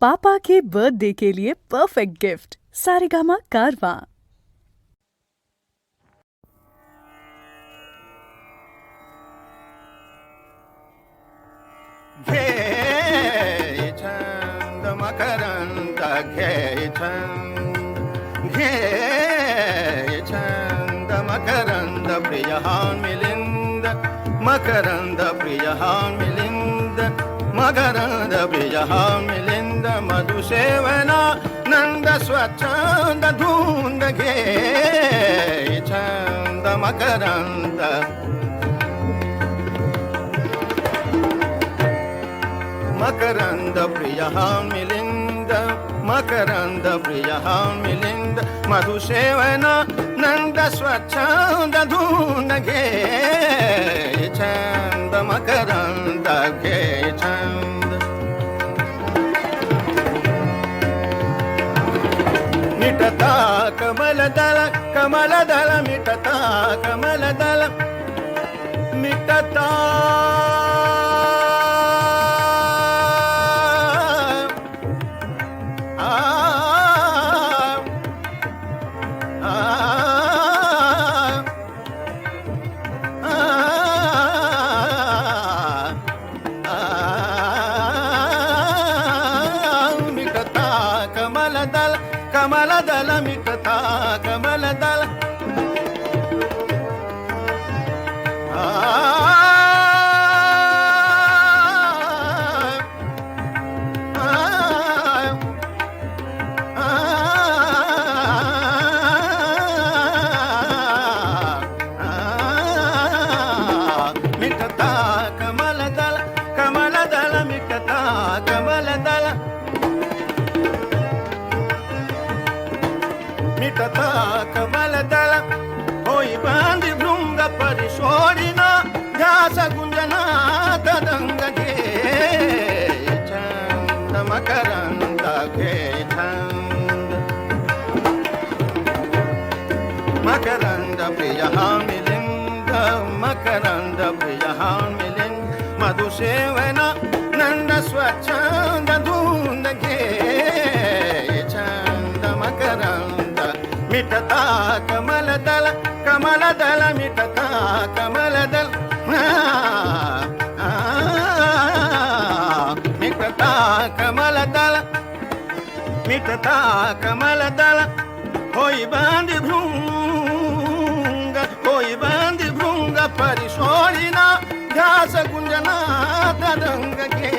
पापा के birthday के लिए perfect gift Saregama कारवां। घे छंद मकरंद घे छंद मकरंद प्रियहान मिलिंद मकरंद प्रियहान मिलिंद मकरंद प्रियहान मिलिंद मधुसेवना नंद स्वच्छंद धूंद घे छंद मकरंद मकरंद प्रियहान मिलिंद मकरंद प्रियहान मिलिंद मधुसेवना नंद स्वच्छंद धूंद घे छंद मकरंद घे छंद मिटता कमल दल मिटता कमल दल मिटता कमल दल मिटता कमल दल मिटता कमल दल मिटता कमल दल मिटता कमल दल होई बांधी भृंग परिशोरिना घास गुंजना तदंग घे छंद मकरंद घे छंद मकरंद प्रियहान मिलिंद मकरंद प्रियहान मिलिंद मधुसेवना नंद स्वच्छंद धूंद घे छंद मकरंद मिटता कमल दल मिटता कमल दल मिटता कमल दल मिटता कमल दल होई बांधी भृंग परिशोरिना घास गुंजना तदंग घे